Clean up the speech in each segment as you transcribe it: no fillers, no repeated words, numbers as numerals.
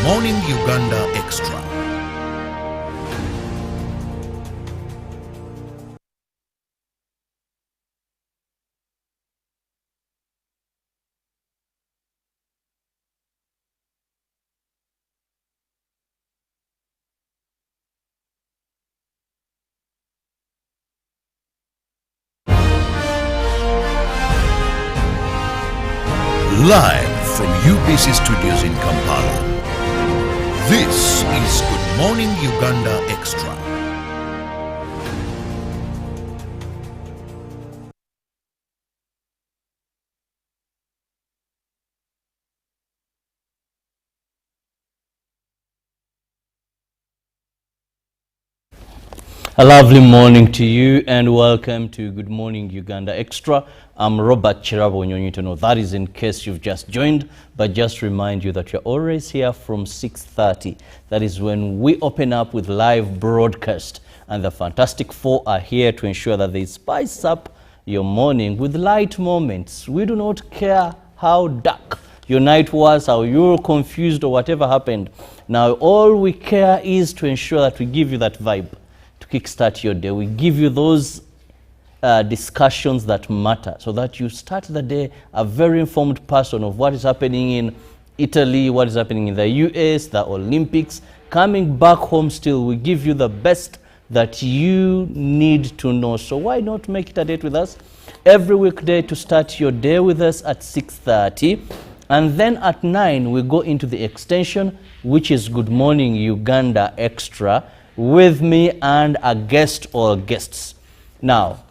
Morning Uganda Extra. Live from UBC Studios in Kampala. This is Good Morning Uganda Extra. A lovely morning to you and welcome to Good Morning Uganda Extra. I'm Robert Chirabo Nyonyitono. That is in case you've just joined, but just remind you that you're always here from 6:30. That is when we open up with live broadcast, and the Fantastic Four are here to ensure that they spice up your morning with light moments. We do not care how dark your night was, how you're confused or whatever happened. Now all we care is to ensure that we give you that vibe to kickstart your day. We give you those discussions that matter so that you start the day a very informed person of what is happening in Italy, what is happening in the US, the Olympics. Coming back home still, we give you the best that you need to know. So why not make it a date with us? Every weekday to start your day with us at 6:30. And then at 9, we go into the extension, which is Good Morning Uganda Extra, with me and a guest or guests. Now,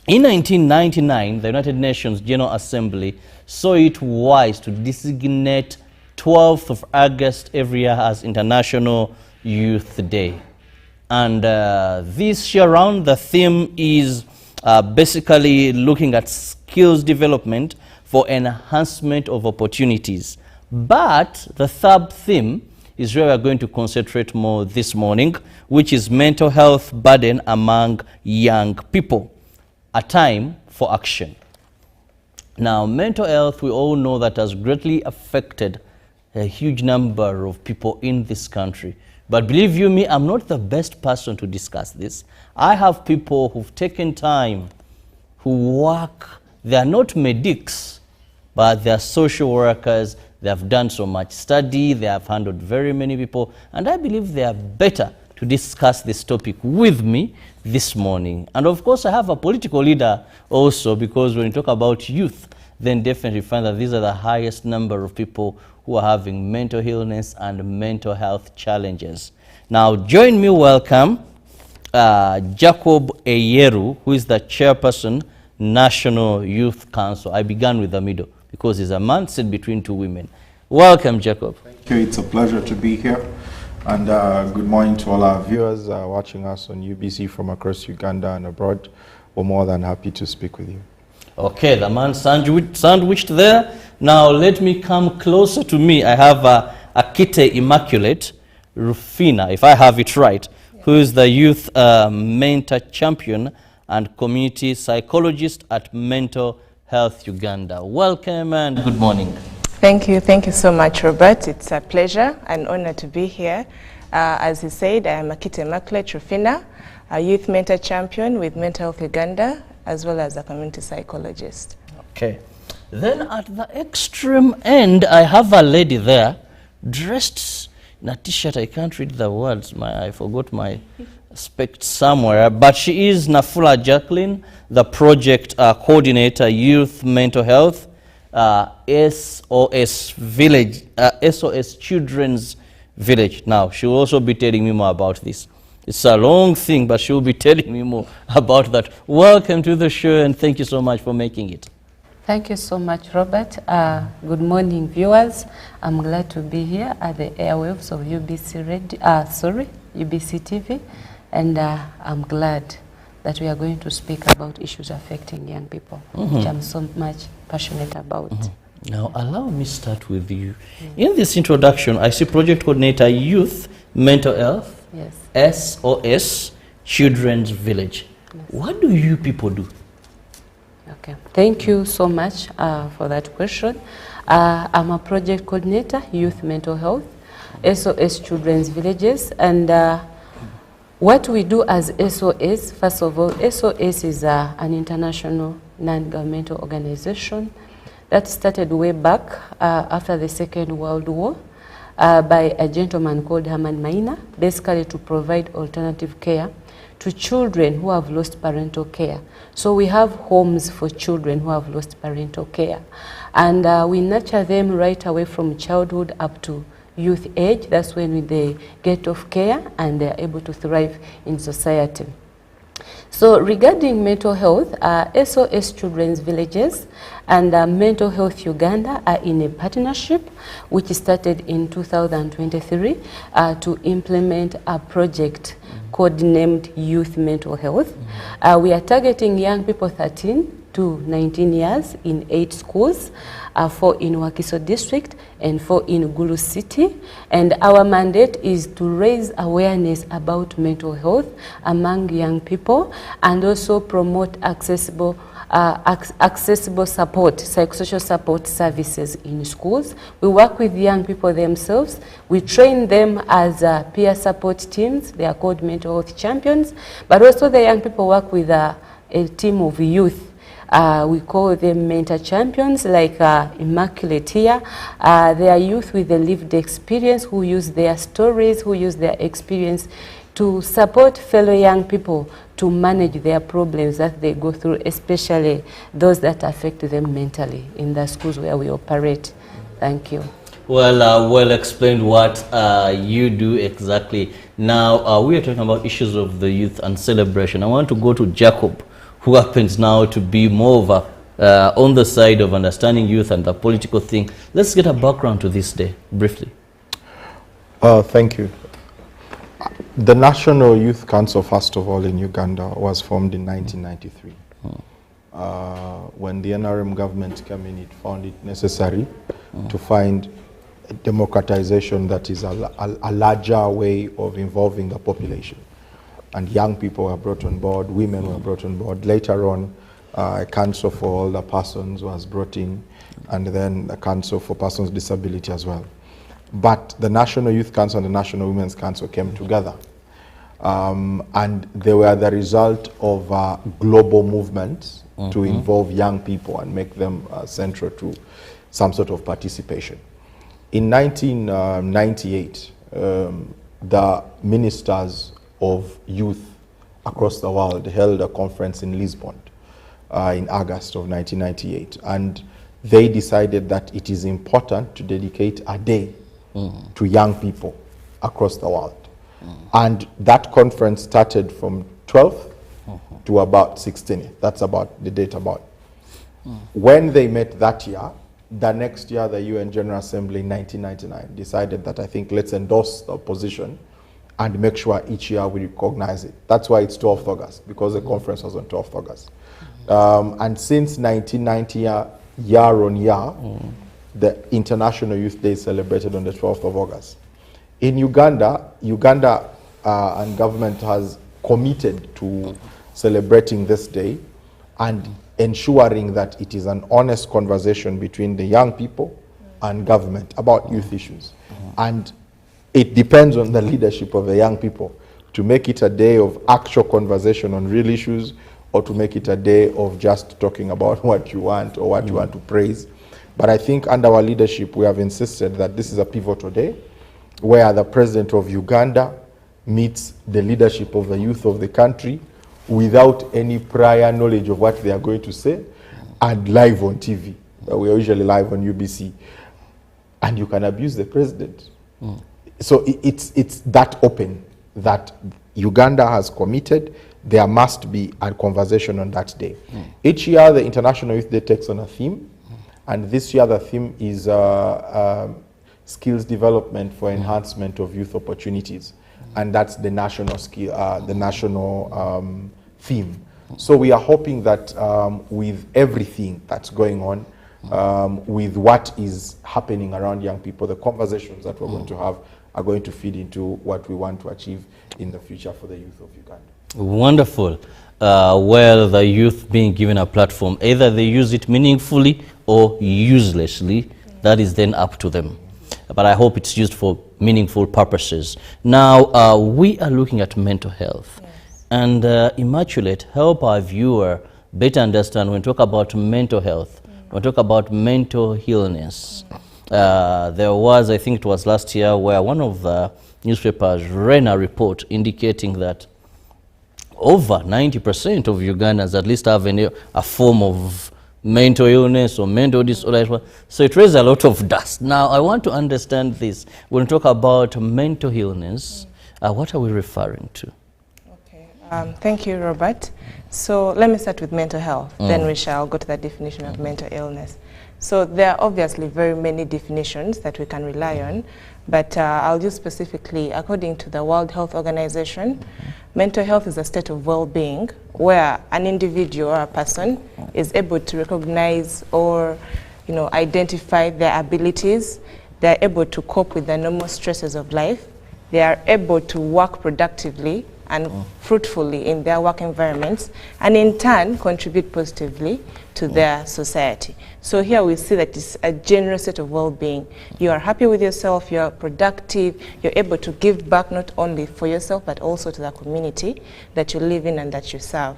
in 1999, the United Nations General Assembly saw it wise to designate 12th of August every year as International Youth Day. And this year round, the theme is basically looking at skills development for enhancement of opportunities. But the third theme is where we're going to concentrate more this morning, which is mental health burden among young people, a time for action. Now, mental health, we all know that has greatly affected a huge number of people in this country. But believe you me, I'm not the best person to discuss this. I have people who've taken time, who work, they're not medics, but they're social workers. They have done so much study, they have handled very many people, and I believe they are better to discuss this topic with me this morning. And of course, I have a political leader also, because when you talk about youth, then definitely find that these are the highest number of people who are having mental illness and mental health challenges. Now, join me, welcome Jacob Eyeru, who is the chairperson, National Youth Council. I began with the middle, because he's a man set between two women. Welcome, Jacob. Thank you. It's a pleasure to be here. And good morning to all our viewers watching us on UBC from across Uganda and abroad. We're more than happy to speak with you. Okay, the man sandwiched there. Now let me come closer to me. I have Akite Immaculate Rufina, if I have it right, who is the youth mentor champion and community psychologist at Mental Health Uganda. Welcome and good morning. Thank you so much, Robert. It's a pleasure and honor to be here. As he said, I am Akite Immaculate Rufina, a youth mentor champion with Mental Health Uganda, as well as a community psychologist. Okay. Then at the extreme end, I have a lady there dressed in a t-shirt. I can't read the words. I forgot my specs somewhere, but she is Nafula Jacqueline, the project coordinator, Youth Mental Health, SOS Village, SOS Children's Village. Now, she will also be telling me more about this. It's a long thing, but she will be telling me more about that. Welcome to the show, and thank you so much for making it. Thank you so much, Robert. Good morning, viewers. I'm glad to be here at the airwaves of UBC TV. And I'm glad that we are going to speak about issues affecting young people, which I'm so much passionate about. Now, allow me start with you. In this introduction, I see Project Coordinator Youth Mental Health, yes. SOS Children's Village. Yes. What do you people do? Okay, thank you so much for that question. I'm a project coordinator, Youth Mental Health. SOS Children's Villages. And what we do as SOS, first of all, SOS is an international non-governmental organization that started way back after the Second World War by a gentleman called Herman Maina, basically to provide alternative care to children who have lost parental care. So we have homes for children who have lost parental care. And we nurture them right away from childhood up to youth age. That's when they get off care and they're able to thrive in society. So regarding mental health, SOS Children's Villages and Mental Health Uganda are in a partnership which started in 2023 to implement a project codenamed Youth Mental Health. We are targeting young people 13 to 19 years in 8 schools, 4 in Wakiso district and 4 in Gulu city. And our mandate is to raise awareness about mental health among young people and also promote accessible support, psychosocial support services in schools. We work with young people themselves. We train them as peer support teams. They are called mental health champions. But also the young people work with a team of youth. We call them mentor champions, like Immaculate here. They are youth with a lived experience who use their stories, who use their experience to support fellow young people to manage their problems that they go through, especially those that affect them mentally in the schools where we operate. Thank you. Well, well explained what you do exactly. Now, we are talking about issues of the youth and celebration. I want to go to Jacob, who happens now to be more of a, on the side of understanding youth and the political thing. Let's get a background to this day, briefly. Thank you. The National Youth Council, first of all, in Uganda was formed in 1993. When the NRM government came in, it found it necessary to find a democratization that is a larger way of involving the population. And young people were brought on board, women were brought on board. Later on, a council for older persons was brought in, and then a council for persons with disability as well. But the National Youth Council and the National Women's Council came together. And they were the result of global movements to involve young people and make them central to some sort of participation. In 1998, the ministers of youth across the world held a conference in Lisbon in August of 1998, and they decided that it is important to dedicate a day to young people across the world. And that conference started from 12th to about 16th. That's about the date about. When they met that year, the next year the UN General Assembly in 1999 decided that, I think, let's endorse the position and make sure each year we recognize it. That's why it's 12th August, because the conference was on 12th August. And since 1990, year on year, the International Youth Day is celebrated on the 12th of August. In Uganda, and government has committed to celebrating this day and ensuring that it is an honest conversation between the young people and government about youth issues. And it depends on the leadership of the young people to make it a day of actual conversation on real issues, or to make it a day of just talking about what you want or what you want to praise. But I think under our leadership, we have insisted that this is a pivotal day where the president of Uganda meets the leadership of the youth of the country without any prior knowledge of what they are going to say, and live on TV. We are usually live on UBC. And you can abuse the president. So it's that open that Uganda has committed. There must be a conversation on that day. Each year, the International Youth Day takes on a theme. And this year, the theme is skills development for enhancement of youth opportunities. And that's the national theme. So we are hoping that with everything that's going on, with what is happening around young people, the conversations that we're going to have are going to feed into what we want to achieve in the future for the youth of Uganda. Wonderful. Well, the youth being given a platform, either they use it meaningfully or uselessly, that is then up to them. but I hope it's used for meaningful purposes. Now, we are looking at mental health. Yes. And Immaculate, help our viewer better understand when we talk about mental health, when we talk about mental illness. There was, I think it was last year, where one of the newspapers ran a report indicating that over 90% of Ugandans at least have a form of mental illness or mental disorder. So it raises a lot of dust. Now, I want to understand this. When we talk about mental illness, what are we referring to? Okay. Thank you, Robert. So let me start with mental health. Then we shall go to the definition of mental illness. So there are obviously very many definitions that we can rely on, but I'll use specifically, according to the World Health Organization, mental health is a state of well-being where an individual or a person is able to recognize or, identify their abilities. They're able to cope with the normal stresses of life. They are able to work productively and fruitfully in their work environments, and in turn contribute positively to their society. So here we see that it's a general state of well-being. You are happy with yourself, you're productive, you're able to give back not only for yourself but also to the community that you live in and that you serve.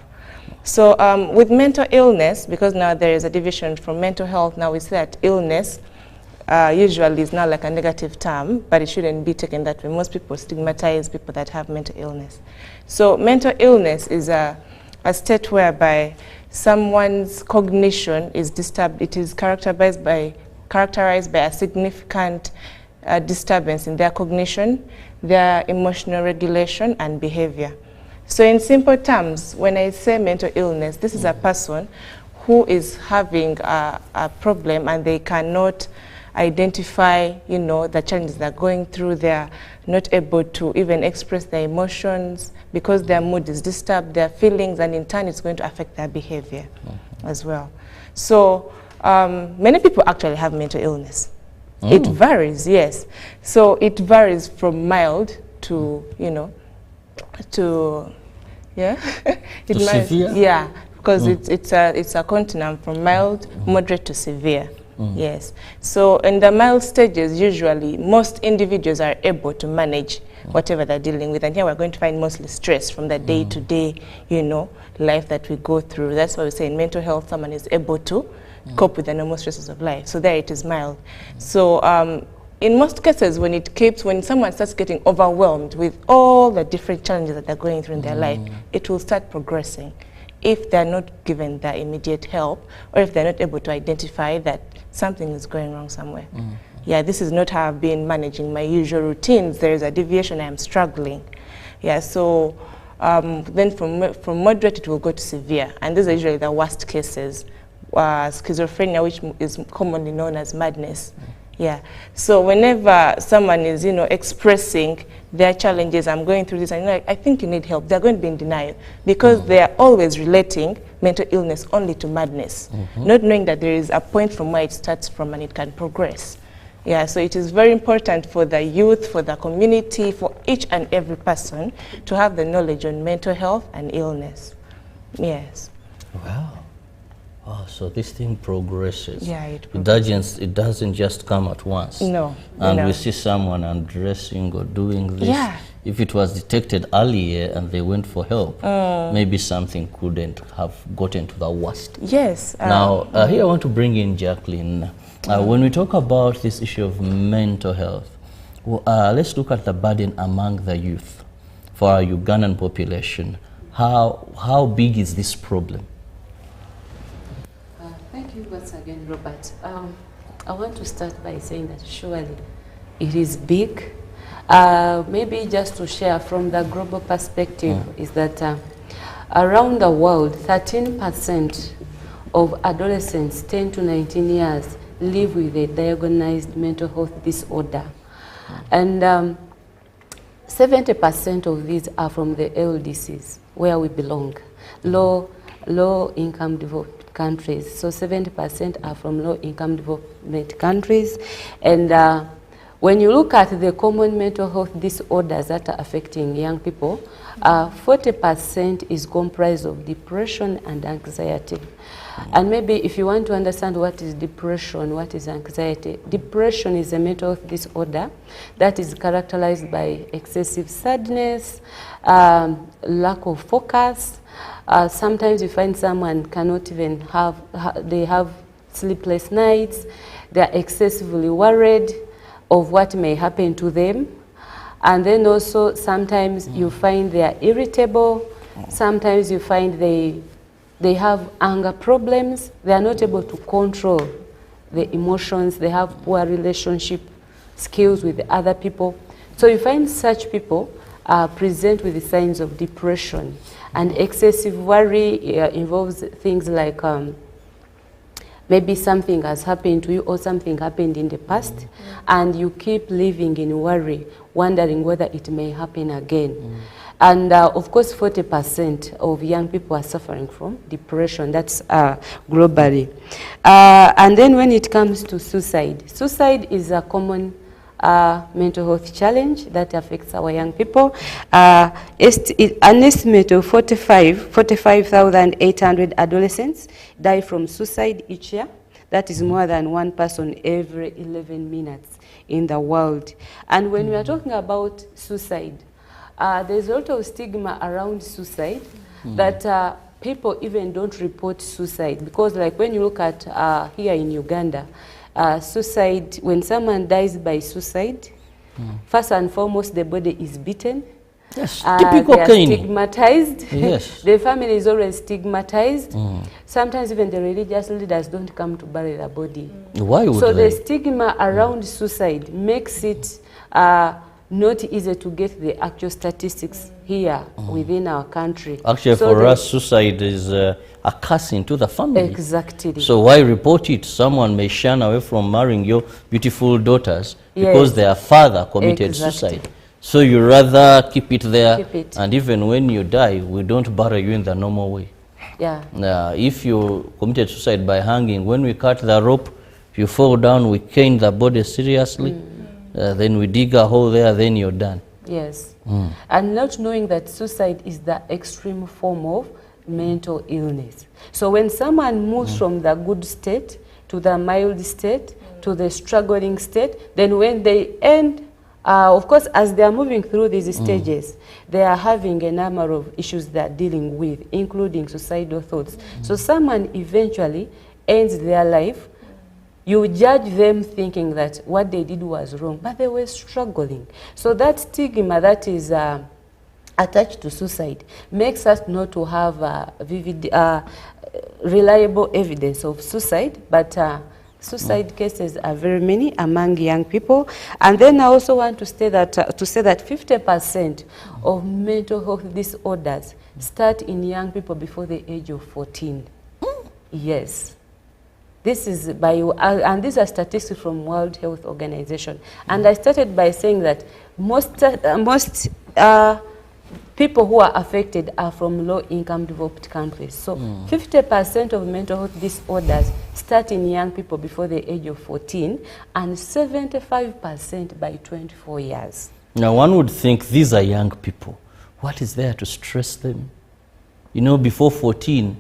So with mental illness, because now there is a division from mental health, now we see that illness usually is not like a negative term, but it shouldn't be taken that way. Most people stigmatize people that have mental illness. So mental illness is a state whereby someone's cognition is disturbed. It is characterized by a significant disturbance in their cognition, their emotional regulation, and behavior. So in simple terms, when I say mental illness, this is a person who is having a problem and they cannot identify, the challenges they're going through. They're not able to even express their emotions because their mood is disturbed, their feelings, and in turn it's going to affect their behavior as well. So many people actually have mental illness. It varies, yes. So it varies from mild to, severe? Yeah, because it's a continuum from mild, moderate to severe. Yes. So in the mild stages, usually most individuals are able to manage whatever they're dealing with. And here we're going to find mostly stress from the day-to-day, life that we go through. That's why we say in mental health, someone is able to cope with the normal stresses of life. So there it is mild. So in most cases, when someone starts getting overwhelmed with all the different challenges that they're going through in their life, it will start progressing. If they're not given the immediate help, or if they're not able to identify that something is going wrong somewhere. Yeah, this is not how I've been managing my usual routines. There is a deviation, I'm struggling. Yeah, so then from moderate it will go to severe, and these are usually the worst cases. Schizophrenia, which is commonly known as madness. Yeah, so whenever someone is, expressing their challenges, I'm going through this, and I think you need help, they're going to be in denial because they are always relating mental illness only to madness, not knowing that there is a point from where it starts from and it can progress. Yeah, so it is very important for the youth, for the community, for each and every person to have the knowledge on mental health and illness. Yes. Wow. Oh, so this thing progresses. Yeah, it progresses. It doesn't just come at once. No. And no. we see someone undressing or doing this. Yeah. If it was detected earlier and they went for help, maybe something couldn't have gotten to the worst. Yes. Now, here I want to bring in Jacqueline. When we talk about this issue of mental health, let's look at the burden among the youth for our Ugandan population. How big is this problem? Thank you once again, Robert. I want to start by saying that surely it is big. Maybe just to share from the global perspective is that around the world, 13% of adolescents 10 to 19 years live with a diagnosed mental health disorder. And 70% of these are from the LDCs, where we belong, low-income developed countries. So 70% are from low-income development countries. And when you look at the common mental health disorders that are affecting young people, 40% is comprised of depression and anxiety. And maybe if you want to understand what is depression, what is anxiety, depression is a mental health disorder that is characterized by excessive sadness, lack of focus. Sometimes you find someone cannot even they have sleepless nights, they are excessively worried of what may happen to them. And then also sometimes you find they are irritable, sometimes you find they have anger problems, they are not able to control the emotions, they have poor relationship skills with other people. So you find such people present with the signs of depression. And excessive worry involves things like maybe something has happened to you or something happened in the past, and you keep living in worry, wondering whether it may happen again. And of course, 40% of young people are suffering from depression. That's globally. And then when it comes to suicide, suicide is a common mental health challenge that affects our young people. An estimate of 45,800 adolescents die from suicide each year. That is more than one person every 11 minutes in the world. And when we are talking about suicide, there's a lot of stigma around suicide that people even don't report suicide, because like when you look at here in Uganda, suicide, when someone dies by suicide, first and foremost, the body is beaten. Yes, typical they are Kenya. stigmatized. Yes. The family is always stigmatized. Sometimes even the religious leaders don't come to bury the body. Why would so they? the stigma around suicide makes it not easy to get the actual statistics here within our country. Actually, so for us, suicide is a curse into the family. Exactly. So why report it? Someone may shun away from marrying your beautiful daughters because their father committed suicide. So you rather keep it there, and even when you die, we don't bury you in the normal way. Yeah. If you committed suicide by hanging, when we cut the rope, you fall down, we cane the body seriously, then we dig a hole there, then you're done. Yes. And not knowing that suicide is the extreme form of mental illness. So when someone moves from the good state to the mild state to the struggling state, then when they end, of course, as they are moving through these stages, they are having a number of issues they are dealing with, including suicidal thoughts. So someone eventually ends their life. You judge them thinking that what they did was wrong, but they were struggling. So that stigma that is attached to suicide makes us not to have vivid, reliable evidence of suicide, but suicide cases are very many among young people. And then I also want to say that 50% of mental health disorders start in young people before the age of 14. Yes. This is and these are statistics from World Health Organization. And I started by saying that most people who are affected are from low-income developed countries. So 50% of mental health disorders start in young people before the age of 14, and 75% by 24 years. Now, one would think these are young people. What is there to stress them? You know, before 14,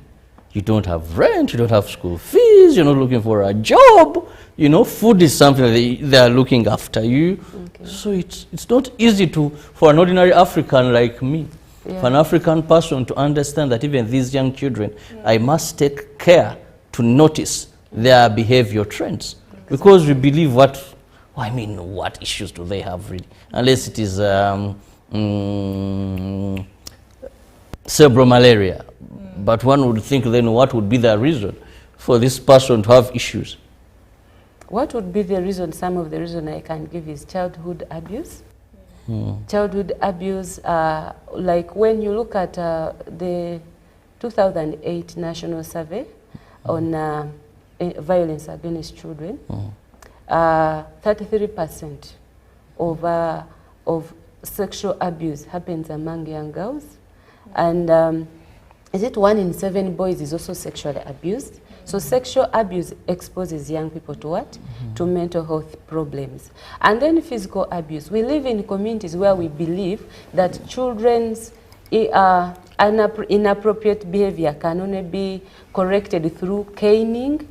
you don't have rent, you don't have school fees, you're not looking for a job. You know, food is something they are looking after you. So it's not easy for an ordinary African like me, for an African person to understand that even these young children, I must take care to notice their behavior trends. Because we believe what issues do they have really? Unless it is cerebral malaria. But one would think then what would be the reason for this person to have issues? What would be the reason? Some of the reason I can give is childhood abuse. Childhood abuse, like when you look at the 2008 National Survey on violence against children, 33% of sexual abuse happens among young girls. And is it 1 in 7 boys is also sexually abused? So sexual abuse exposes young people to what? To mental health problems. And then physical abuse. We live in communities where we believe that children's inappropriate behavior can only be corrected through caning,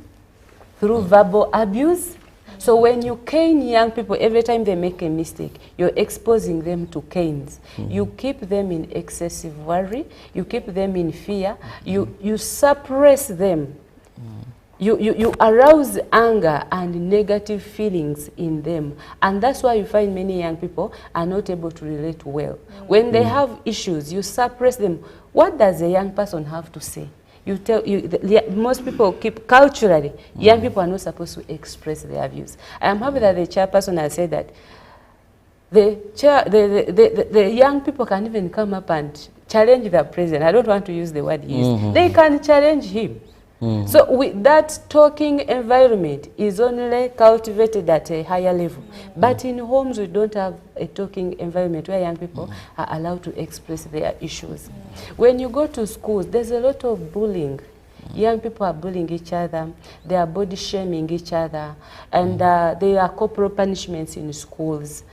through verbal abuse. So when you cane young people, every time they make a mistake, you're exposing them to canes. You keep them in excessive worry, you keep them in fear, you suppress them. You arouse anger and negative feelings in them. And that's why you find many young people are not able to relate well. When they have issues, you suppress them. What does a young person have to say? You tell most people keep culturally, young people are not supposed to express their views. I am happy that the chairperson has said that the young people can even come up and challenge the president. I don't want to use the word he used. They can challenge him. So that talking environment is only cultivated at a higher level. But in homes, we don't have a talking environment where young people are allowed to express their issues. When you go to schools, there's a lot of bullying. Young people are bullying each other, they are body shaming each other, and there are corporal punishments in schools.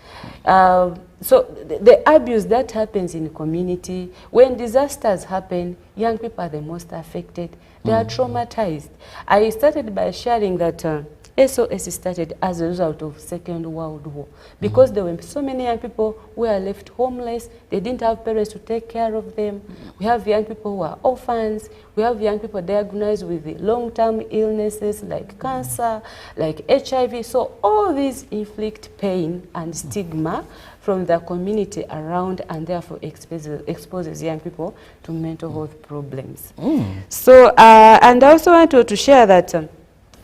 So the abuse that happens in the community, when disasters happen, young people are the most affected. They are traumatized. I started by sharing that SOS started as a result of Second World War because there were so many young people who were left homeless. They didn't have parents to take care of them. We have young people who are orphans. We have young people diagnosed with long-term illnesses like cancer, like HIV. So all these inflict pain and stigma from the community around, and therefore exposes young people to mental health problems. So, and I also wanted to share that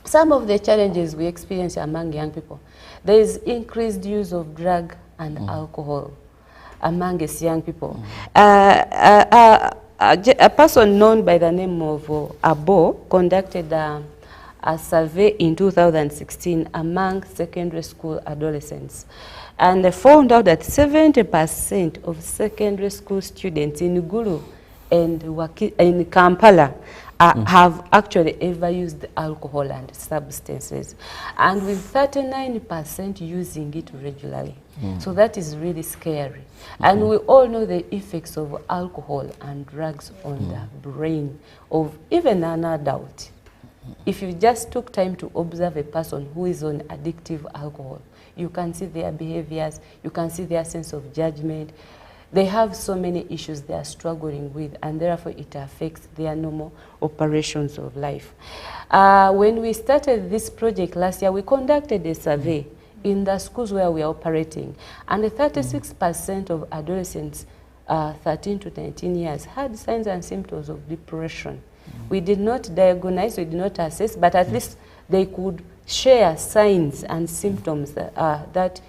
some of the challenges we experience among young people, there is increased use of drug and alcohol among us young people. A person known by the name of Abo conducted a survey in 2016 among secondary school adolescents, and they found out that 70% of secondary school students in Gulu and in Kampala have actually ever used alcohol and substances, and with 39% using it regularly. So that is really scary. And we all know the effects of alcohol and drugs on the brain of even an adult. If you just took time to observe a person who is on addictive alcohol, you can see their behaviors, you can see their sense of judgment. They have so many issues they are struggling with, and therefore it affects their normal operations of life. When we started this project last year, we conducted a survey in the schools where we are operating, and 36% of adolescents 13 to 19 years had signs and symptoms of depression. We did not diagnose, we did not assess, but at least they could share signs and symptoms that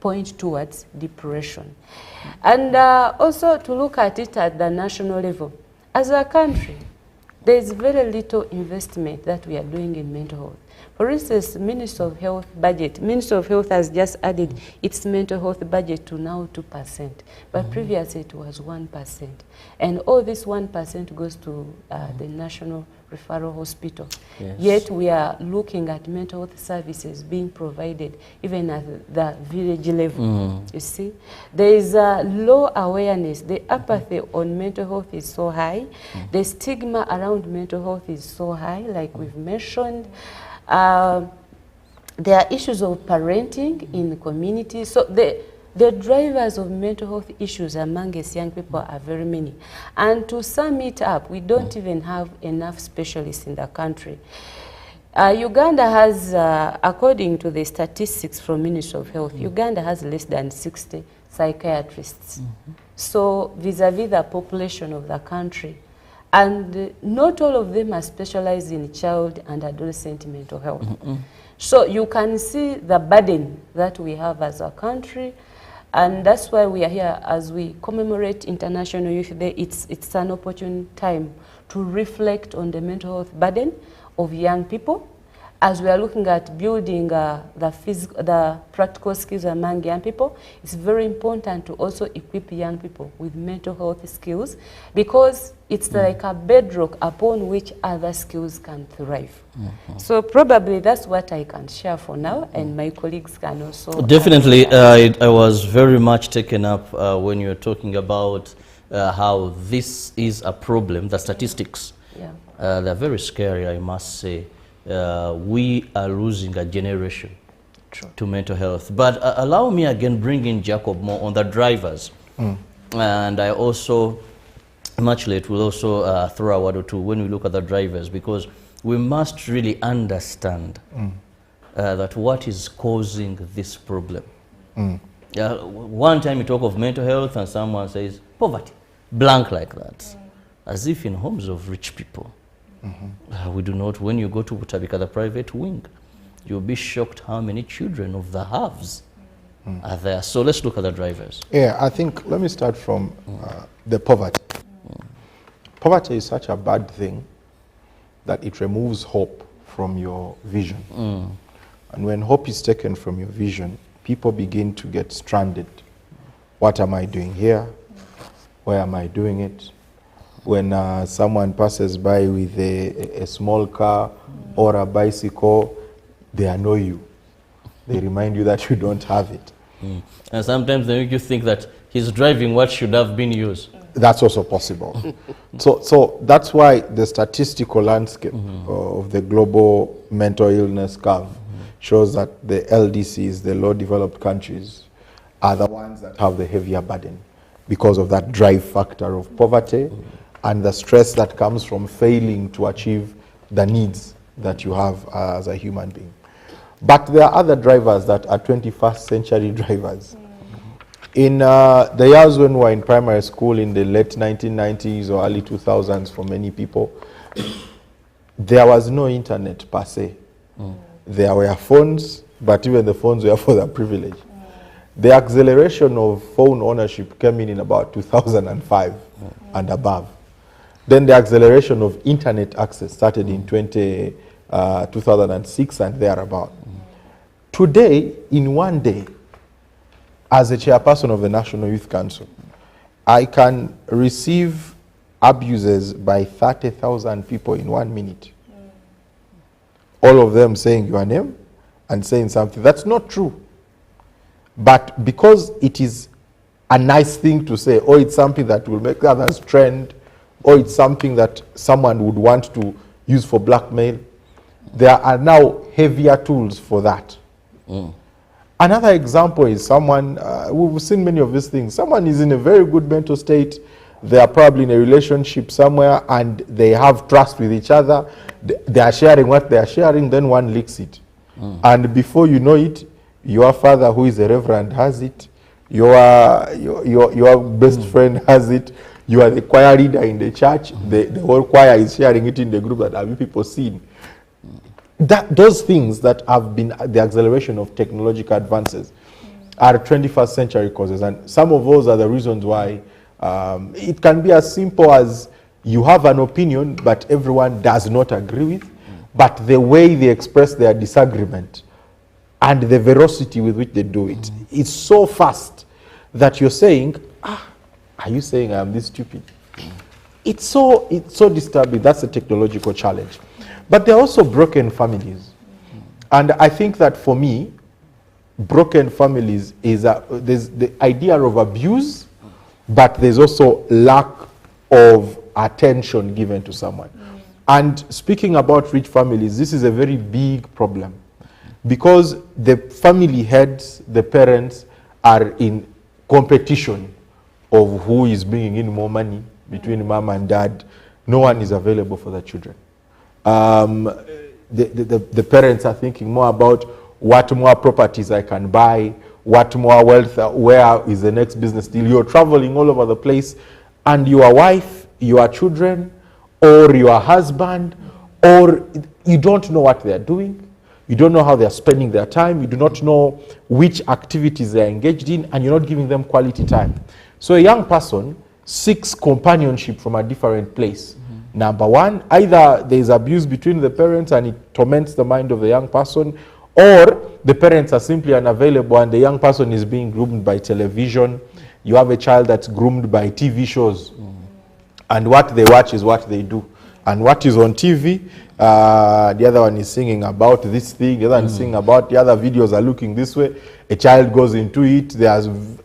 point towards depression. And also to look at it at the national level. As a country, there is very little investment that we are doing in mental health. For instance, Ministry of Health budget. Ministry of Health has just added its mental health budget to now 2%, but previously it was 1%. And all this 1% goes to the National Referral Hospital. Yes. Yet we are looking at mental health services being provided even at the village level. You see, there is a low awareness. The apathy on mental health is so high. The stigma around mental health is so high, like we've mentioned. There are issues of parenting in the community. So the drivers of mental health issues among us young people are very many. And to sum it up, we don't even have enough specialists in the country. Uganda has, according to the statistics from Ministry of Health, Uganda has less than 60 psychiatrists. So vis-a-vis the population of the country. And not all of them are specialized in child and adolescent mental health. So you can see the burden that we have as a country, and that's why we are here as we commemorate International Youth Day. It's an opportune time to reflect on the mental health burden of young people, as we are looking at building the practical skills among young people. It's very important to also equip young people with mental health skills, because it's like a bedrock upon which other skills can thrive. So probably that's what I can share for now, and my colleagues can also... Definitely, I was very much taken up when you were talking about how this is a problem, the statistics, they're very scary, I must say. We are losing a generation to mental health. But allow me again, bring in Jacob more on the drivers. And I also, much late, will also throw a word or two when we look at the drivers, because we must really understand that what is causing this problem. One time you talk of mental health and someone says poverty, blank like that, as if in homes of rich people. We do not. When you go to Butabika, the private wing, you'll be shocked how many children of the haves are there. So let's look at the drivers. Yeah, I think, let me start from the poverty. Poverty is such a bad thing that it removes hope from your vision. And when hope is taken from your vision, people begin to get stranded. What am I doing here? Where am I doing it? When someone passes by with a small car or a bicycle, they annoy you. They remind you that you don't have it. And sometimes they make you think that he's driving what should have been used. That's also possible. So that's why the statistical landscape of the global mental illness curve shows that the LDCs, the low developed countries, are the ones that have the heavier burden because of that drive factor of poverty and the stress that comes from failing to achieve the needs that you have as a human being. But there are other drivers that are 21st century drivers. In the years when we were in primary school in the late 1990s or early 2000s for many people, there was no internet per se. There were phones, but even the phones were for the privileged. The acceleration of phone ownership came in about 2005 and above. Then the acceleration of internet access started in 2006 and thereabout. Today, in one day, as a chairperson of the National Youth Council, I can receive abuses by 30,000 people in 1 minute. All of them saying your name and saying something. That's not true. But because it is a nice thing to say, or it's something that will make others trend, or it's something that someone would want to use for blackmail, there are now heavier tools for that. Another example is someone, we've seen many of these things, someone is in a very good mental state, they are probably in a relationship somewhere and they have trust with each other, they are sharing what they are sharing, then one leaks it. And before you know it, your father, who is a reverend, has it, your best friend has it, you are the choir leader in the church, the whole choir is sharing it in the group that have you people seen. Those things that have been the acceleration of technological advances are 21st century causes, and some of those are the reasons why it can be as simple as you have an opinion but everyone does not agree with, but the way they express their disagreement and the velocity with which they do it is so fast that you're saying, are you saying I am this stupid? It's so disturbing. That's a technological challenge. But there are also broken families. And I think that for me, broken families is there's the idea of abuse, but there's also lack of attention given to someone. And speaking about rich families, this is a very big problem because the family heads, the parents, are in competition of who is bringing in more money between mom and dad. No one is available for the children. The parents are thinking more about what more properties I can buy, what more wealth, where is the next business deal. You're traveling all over the place, and your wife, your children, or your husband, or you don't know what they're doing. You don't know how they're spending their time. You do not know which activities they're engaged in, and you're not giving them quality time. So a young person seeks companionship from a different place. Number one, either there is abuse between the parents and it torments the mind of the young person, or the parents are simply unavailable and the young person is being groomed by television. You have a child that's groomed by TV shows. And what they watch is what they do. And what is on TV, the other one is singing about this thing, the other one is singing about, the other videos are looking this way. A child goes into it. The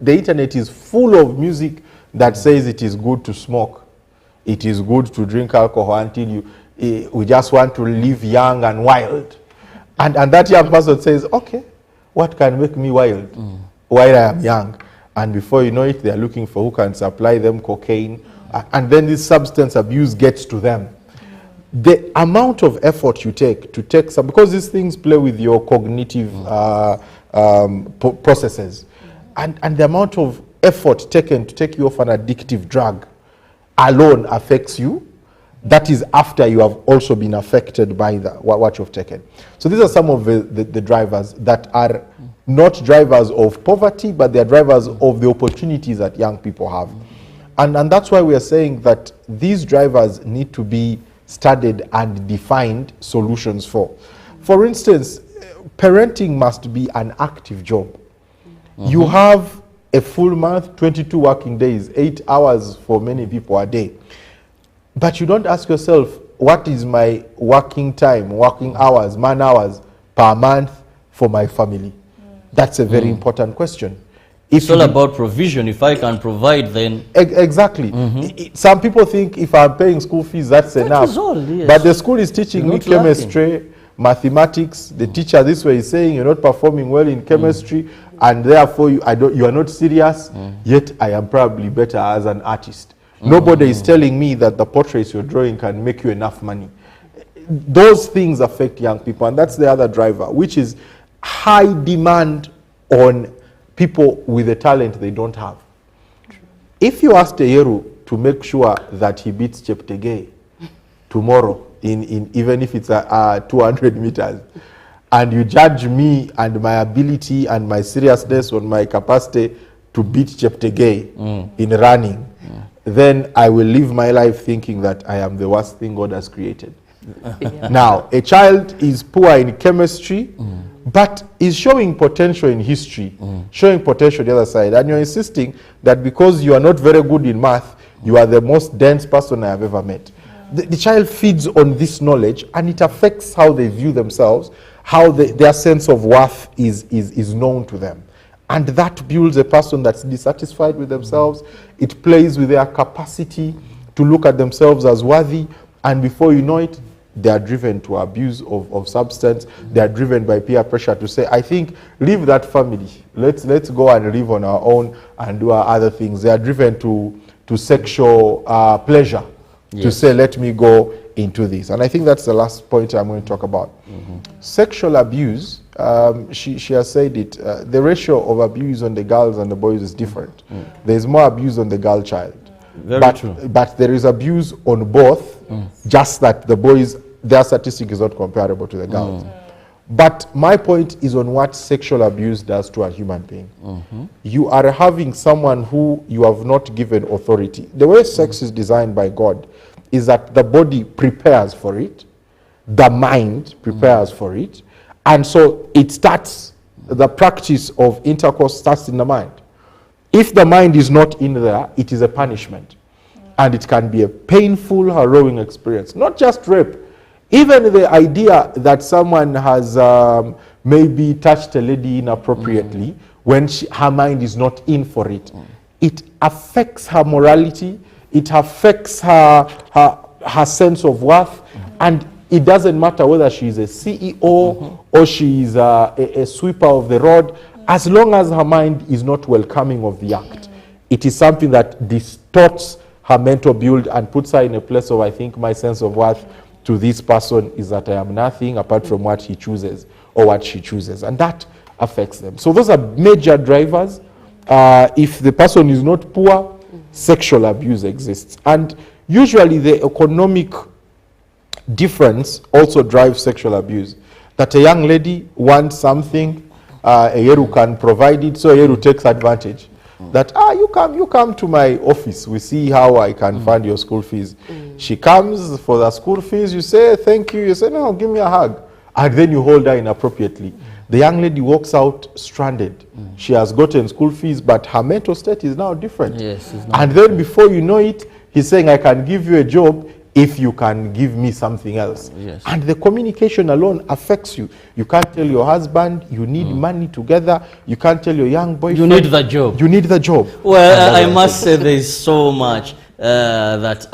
internet is full of music that says it is good to smoke, it is good to drink alcohol until we just want to live young and wild. And that young person says, okay, what can make me wild while I am young? And before you know it, they are looking for who can supply them cocaine. And then this substance abuse gets to them. The amount of effort you take to take some, because these things play with your cognitive processes, and the amount of effort taken to take you off an addictive drug alone affects you. That is after you have also been affected by what you've taken. So these are some of the drivers that are not drivers of poverty, but they are drivers of the opportunities that young people have. And that's why we are saying that these drivers need to be studied and defined solutions for. For instance, parenting must be an active job. You have a full month, 22 working days, 8 hours for many people a day. But you don't ask yourself, what is my working time, working hours, man hours per month for my family? That's a very important question. It's all about provision. If I can provide, then... Exactly. Some people think if I'm paying school fees, that's enough. Is all, yes. But the school is teaching me chemistry, mathematics. The teacher this way is saying you're not performing well in chemistry, and therefore you are not serious, yet I am probably better as an artist. Nobody is telling me that the portraits you're drawing can make you enough money. Those things affect young people, and that's the other driver, which is high demand on people with a talent they don't have. If you ask Teyeru to make sure that he beats Cheptegei tomorrow, in even if it's 200 meters, and you judge me and my ability and my seriousness on my capacity to beat Cheptegei in running, then I will live my life thinking that I am the worst thing God has created. Now, a child is poor in chemistry, but is showing potential in history, showing potential on the other side. And you're insisting that because you are not very good in math, you are the most dense person I have ever met. The child feeds on this knowledge, and it affects how they view themselves, how their sense of worth is known to them. And that builds a person that's dissatisfied with themselves. It plays with their capacity to look at themselves as worthy. And before you know it, they are driven to abuse of substance. They are driven by peer pressure to say, I think, leave that family. Let's go and live on our own and do our other things. They are driven to sexual pleasure, to say, let me go into this. And I think that's the last point I'm going to talk about. Sexual abuse, she has said it, the ratio of abuse on the girls and the boys is different. There's more abuse on the girl child. Very true. But there is abuse on both, just that the boys, their statistic is not comparable to the girls. But my point is on what sexual abuse does to a human being. You are having someone who you have not given authority. The way sex is designed by God is that the body prepares for it, the mind prepares for it, and so it starts, the practice of intercourse starts in the mind. If the mind is not in there, it is a punishment. And it can be a painful, harrowing experience. Not just rape. Even the idea that someone has maybe touched a lady inappropriately when her mind is not in for it. It affects her morality. It affects her sense of worth. And it doesn't matter whether she is a CEO or she is a sweeper of the road. As long as her mind is not welcoming of the act, it is something that distorts her mental build and puts her in a place of, I think, my sense of worth to this person is that I am nothing apart from what he chooses or what she chooses. And that affects them. So those are major drivers. If the person is not poor, sexual abuse exists. And usually the economic difference also drives sexual abuse. That a young lady wants something, a Yeru can provide it, so Yeru takes advantage. That, you come to my office, we see how I can fund your school fees. She comes for the school fees, you say, thank you, you say, no, give me a hug. And then you hold her inappropriately. The young lady walks out stranded. She has gotten school fees, but her mental state is now different. Yes, and then before you know it, he's saying, I can give you a job if you can give me something else. Yes. And the communication alone affects you. You can't tell your husband you need money together. You can't tell your young boyfriend. You need the job. You need the job. Well, I must say there is so much that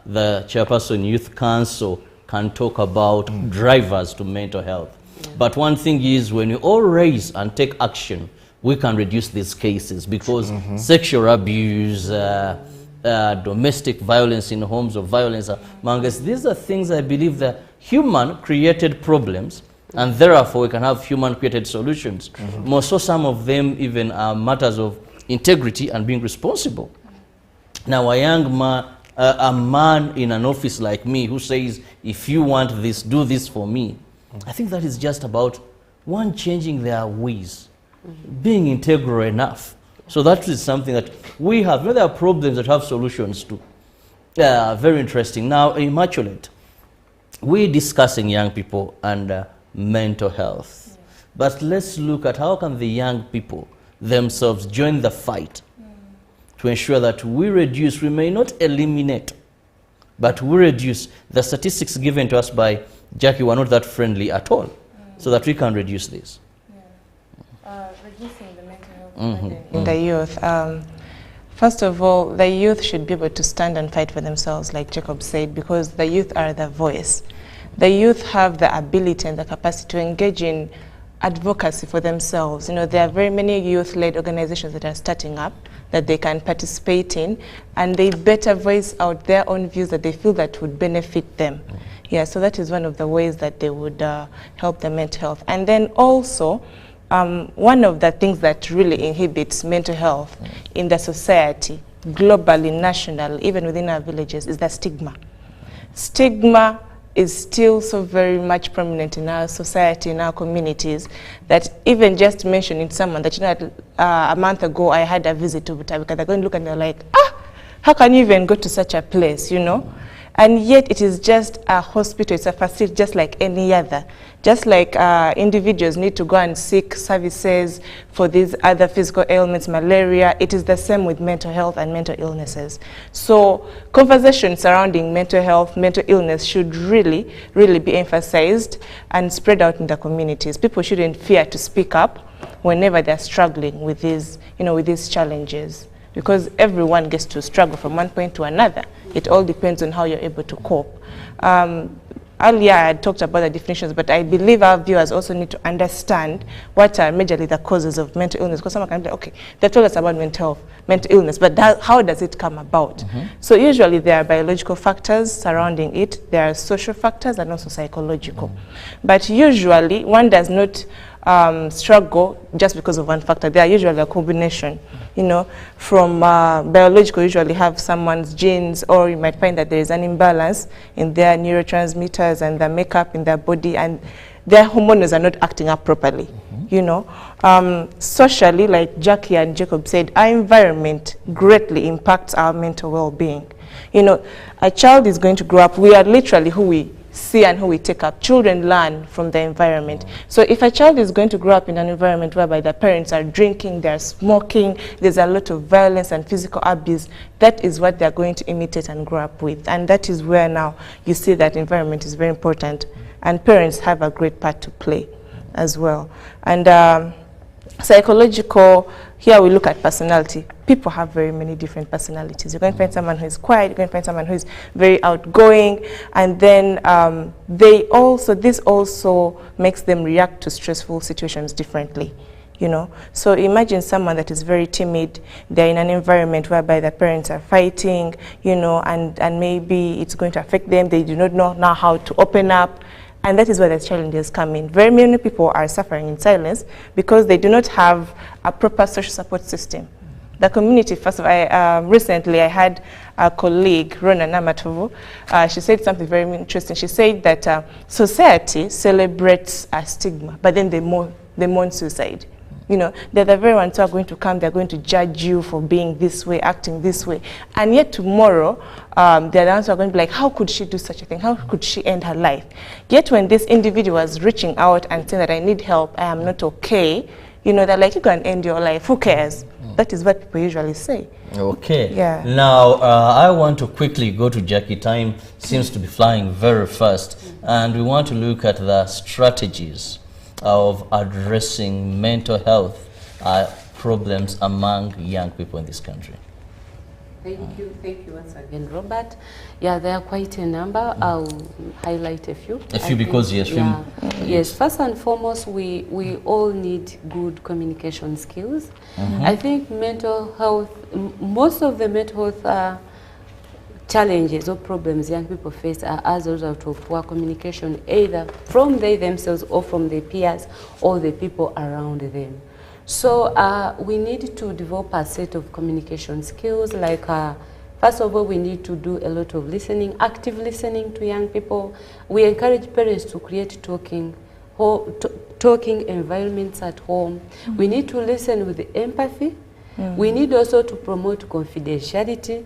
the Chairperson Youth Council can talk about drivers to mental health. But one thing is, when we all raise and take action, we can reduce these cases, because sexual abuse, domestic violence in homes, or violence among us, these are things I believe that human-created problems, and therefore we can have human-created solutions. More so, some of them even are matters of integrity and being responsible. Now, a young man, a man in an office like me who says, if you want this, do this for me, I think that is just about one, changing their ways, being integral enough. So that is something that we have. There are problems that have solutions to. Very interesting. Now, Immaculate, we're discussing young people and mental health. But let's look at how can the young people themselves join the fight to ensure that we reduce, we may not eliminate, but we reduce. The statistics given to us by Jackie were not that friendly at all, so that we can reduce this. Reducing the mental health burden in the youth. First of all, the youth should be able to stand and fight for themselves, like Jacob said, because the youth are the voice. The youth have the ability and the capacity to engage in advocacy for themselves. You know, there are very many youth-led organizations that are starting up that they can participate in, and they better voice out their own views that they feel that would benefit them. Yeah, so that is one of the ways that they would help the mental health. And then also, one of the things that really inhibits mental health in the society, globally, nationally, even within our villages, is the stigma. Stigma is still so very much prominent in our society, in our communities, that even just mentioning someone that, you know, a month ago I had a visit to Butabika, they're going to look and they're like, how can you even go to such a place, you know? And yet it is just a hospital, it's a facility just like any other. Just like individuals need to go and seek services for these other physical ailments, malaria, it is the same with mental health and mental illnesses. So conversations surrounding mental health, mental illness should really be emphasized and spread out in the communities. People shouldn't fear to speak up whenever they're struggling with these, you know, with these challenges, because everyone gets to struggle from one point to another. It all depends on how you're able to cope. Earlier I had talked about the definitions, but I believe our viewers also need to understand what are majorly the causes of mental illness, because someone can be like, okay, they told us about mental illness, but how does it come about? So usually there are biological factors surrounding it, there are social factors, and also psychological. But usually one does not struggle just because of one factor. They are usually a combination, you know, from biological, usually have someone's genes, or you might find that there is an imbalance in their neurotransmitters and the makeup in their body, and their hormones are not acting up properly, you know. Socially, like Jackie and Jacob said, our environment greatly impacts our mental well-being. You know, a child is going to grow up, we are literally who we see and who we take up. Children learn from the environment. So if a child is going to grow up in an environment whereby the parents are drinking, they're smoking, there's a lot of violence and physical abuse, that is what they're going to imitate and grow up with. And that is where now you see that environment is very important, and parents have a great part to play as well. And psychological, here we look at personality. People have very many different personalities. You're going to find someone who is quiet, you're going to find someone who is very outgoing, and then this also makes them react to stressful situations differently, you know. So imagine someone that is very timid, they're in an environment whereby the parents are fighting, you know, and maybe it's going to affect them, they do not know now how to open up. And that is where the challenges come in. Very many people are suffering in silence because they do not have a proper social support system. The community, first of all, recently I had a colleague, Rona Namatovu, she said something very interesting. She said that society celebrates a stigma, but then they mourn suicide. You know, they're the very ones who are going to come, they're going to judge you for being this way, acting this way. And yet tomorrow, they're the ones who are going to be like, how could she do such a thing? How could she end her life? Yet when this individual was reaching out and saying that I need help, I am not okay, you know, they're like, you can end your life, who cares? That is what people usually say. Okay. Yeah. Now, I want to quickly go to Jackie. Time seems to be flying very fast, and we want to look at the strategies of addressing mental health problems among young people in this country. Thank you once again, Robert. Yeah, there are quite a number. I'll highlight a few. Because yes, yes. First and foremost, we all need good communication skills. I think mental health, most of the mental health challenges or problems young people face are as a result of poor communication, either from they themselves or from their peers or the people around them. So we need to develop a set of communication skills, like first of all, we need to do a lot of listening, active listening to young people. We encourage parents to create talking environments at home. We need to listen with empathy. We need also to promote confidentiality.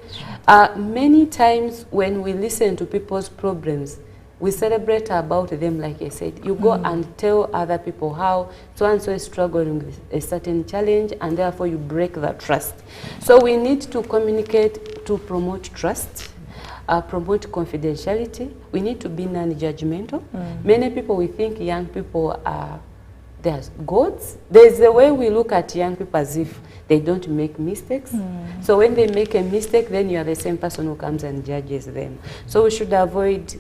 Many times when we listen to people's problems, we celebrate about them, like I said. You go and tell other people how so-and-so is struggling with a certain challenge, and therefore you break that trust. So we need to communicate to promote trust, promote confidentiality. We need to be non-judgmental. Many people, we think young people are there's gods. There's the way we look at young people as if they don't make mistakes. So when they make a mistake, then you are the same person who comes and judges them. So we should avoid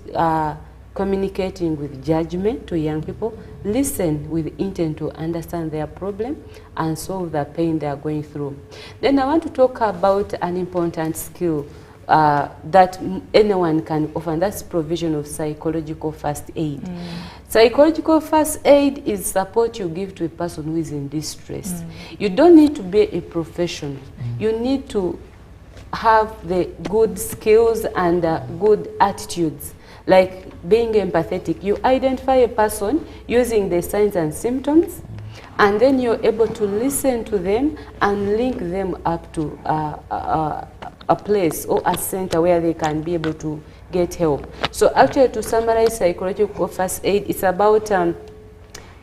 communicating with judgment to young people. Listen with intent to understand their problem and solve the pain they are going through. Then I want to talk about an important skill that anyone can offer, and that's provision of psychological first aid. Psychological first aid is support you give to a person who is in distress. You don't need to be a professional. You need to have the good skills and good attitudes, like being empathetic. You identify a person using the signs and symptoms, and then you're able to listen to them and link them up to a place or a center where they can be able to get help. So actually, to summarize psychological first aid, it's about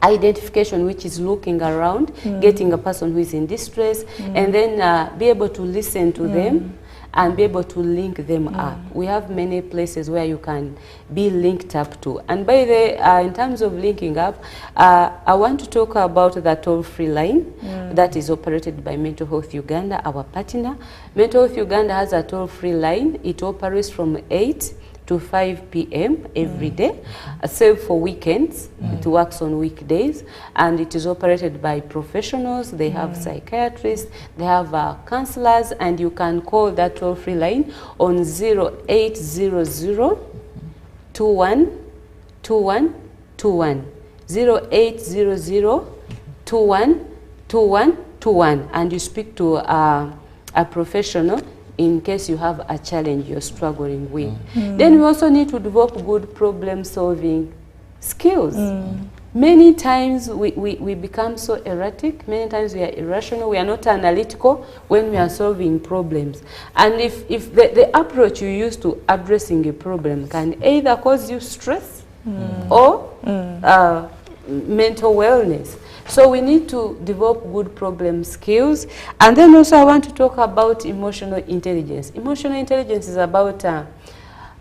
identification, which is looking around, getting a person who is in distress, and then be able to listen to them and be able to link them up. We have many places where you can be linked up to. And by the in terms of linking up, I want to talk about the toll-free line that is operated by Mental Health Uganda, our partner. Mental Health Uganda has a toll-free line. It operates from 8 to 5 p.m. every day, save for weekends. It works on weekdays, and it is operated by professionals. They have psychiatrists, they have counselors, and you can call that toll-free line on 0800 21 21 21, 0800 21 21 21, and you speak to a professional in case you have a challenge you're struggling with. Then we also need to develop good problem-solving skills. Many times we become so erratic, many times we are irrational, we are not analytical when we are solving problems. And if the approach you use to addressing a problem can either cause you stress or mental wellness. So we need to develop good problem skills. And then also I want to talk about emotional intelligence. Emotional intelligence is about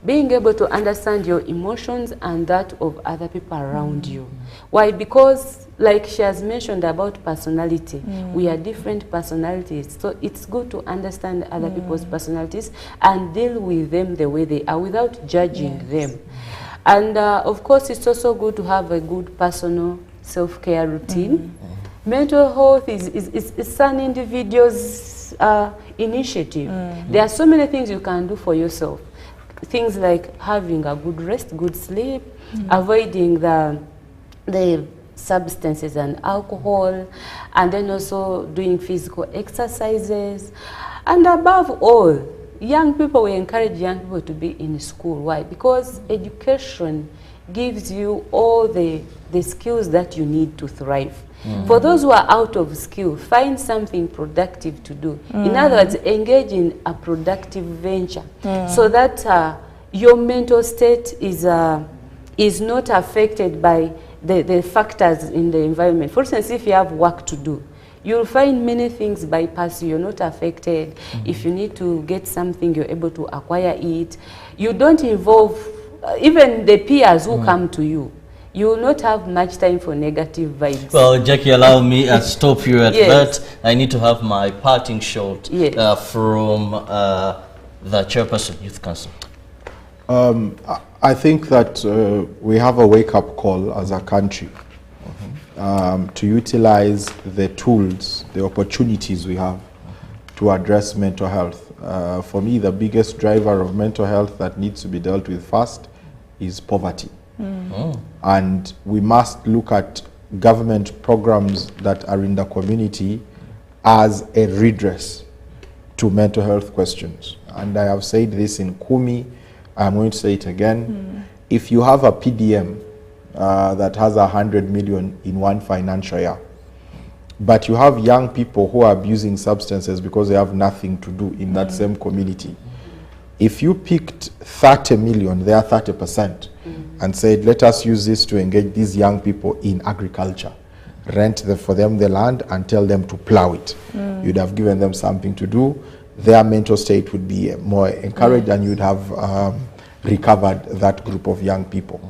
being able to understand your emotions and that of other people around you. Why? Because like she has mentioned about personality, we are different personalities. So it's good to understand other people's personalities and deal with them the way they are without judging them. And of course, it's also good to have a good personal self-care routine. Mental health is an individual's initiative. There are so many things you can do for yourself. Things like having a good rest, good sleep, avoiding the substances and alcohol, and then also doing physical exercises. And above all, young people, we encourage young people to be in school. Why? Because education gives you all the skills that you need to thrive. For those who are out of skill, find something productive to do. In other words, engage in a productive venture so that your mental state is not affected by the factors in the environment. For instance, if you have work to do, you'll find many things bypass you. You're not affected. If you need to get something, you're able to acquire it. You don't involve even the peers who come to you. You will not have much time for negative vibes. Well, Jackie, allow me to stop you at Yes. that. I need to have my parting shot from the chairperson, Youth Council. I think that we have a wake-up call as a country to utilize the tools, the opportunities we have to address mental health. For me, the biggest driver of mental health that needs to be dealt with first is poverty. And we must look at government programs that are in the community as a redress to mental health questions. And I have said this in Kumi, I'm going to say it again. If you have a PDM that has 100 million in one financial year, but you have young people who are abusing substances because they have nothing to do in that same community, if you picked 30 million, they are 30%, and said, let us use this to engage these young people in agriculture, rent for them the land and tell them to plow it. You'd have given them something to do. Their mental state would be more encouraged, and you'd have recovered that group of young people.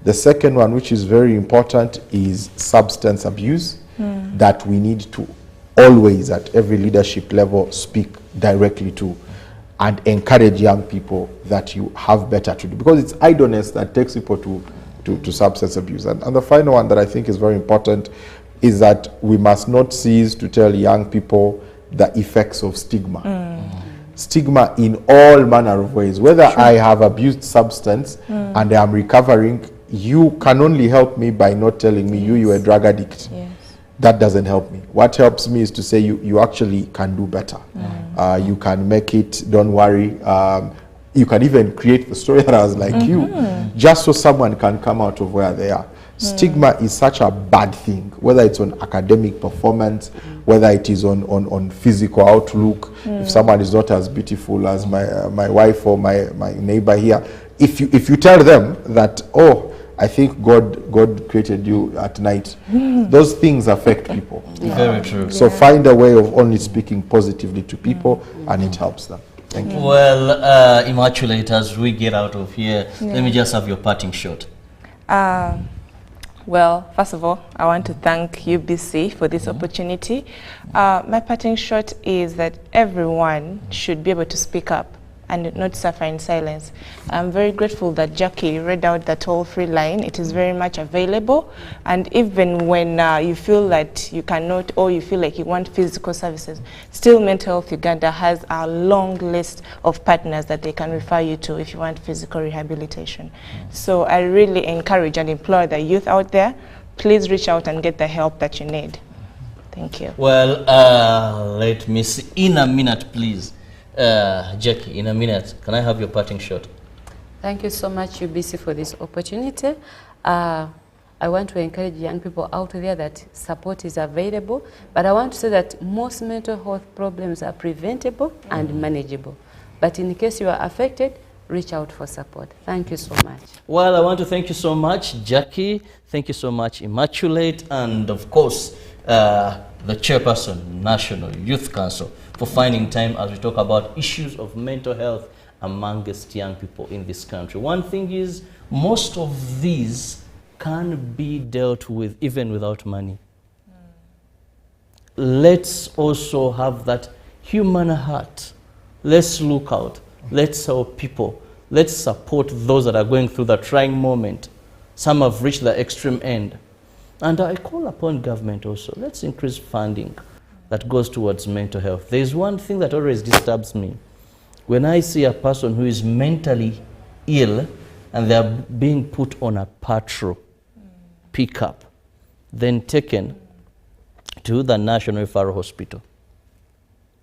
The second one, which is very important, is substance abuse, that we need to always, at every leadership level, speak directly to and encourage young people that you have better to do, because it's idleness that takes people to substance abuse. And the final one that I think is very important is that we must not cease to tell young people the effects of stigma. Stigma in all manner of ways. Whether I have abused substance and I am recovering, you can only help me by not telling me you're a drug addict. That doesn't help me. What helps me is to say you actually can do better. You can make it, don't worry. You can even create the story that I was like you, just so someone can come out of where they are. Stigma is such a bad thing, whether it's on academic performance, whether it is on physical outlook. If someone is not as beautiful as my wife or my neighbor here, if you tell them that, oh, I think God created you at night, those things affect people. Very true. So find a way of only speaking positively to people, and it helps them. Thank you. Well, Immaculate, as we get out of here, let me just have your parting shot. Well, first of all, I want to thank UBC for this opportunity. My parting shot is that everyone should be able to speak up and not suffer in silence. I'm very grateful that Jackie read out the toll-free line. It is very much available, and even when you feel that you cannot, or you feel like you want physical services, still Mental Health Uganda has a long list of partners that they can refer you to if you want physical rehabilitation. So I really encourage and implore the youth out there, please reach out and get the help that you need. Thank you. Well, let me see. In a minute, please. Jackie, in a minute, can I have your parting shot? Thank you so much, UBC, for this opportunity. I want to encourage young people out there that support is available, but I want to say that most mental health problems are preventable and manageable. But in case you are affected, reach out for support. Thank you so much. Well, I want to thank you so much, Jackie. Thank you so much, Immaculate, and of course, the chairperson, National Youth Council, for finding time as we talk about issues of mental health amongst young people in this country. One thing is, most of these can be dealt with even without money. Let's also have that human heart. Let's look out. Let's help people. Let's support those that are going through the trying moment. Some have reached the extreme end. And I call upon government also, let's increase funding that goes towards mental health. There's one thing that always disturbs me. When I see a person who is mentally ill and they're being put on a patrol pickup, then taken to the National Referral Hospital,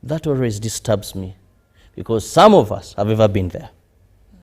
that always disturbs me, because some of us have ever been there.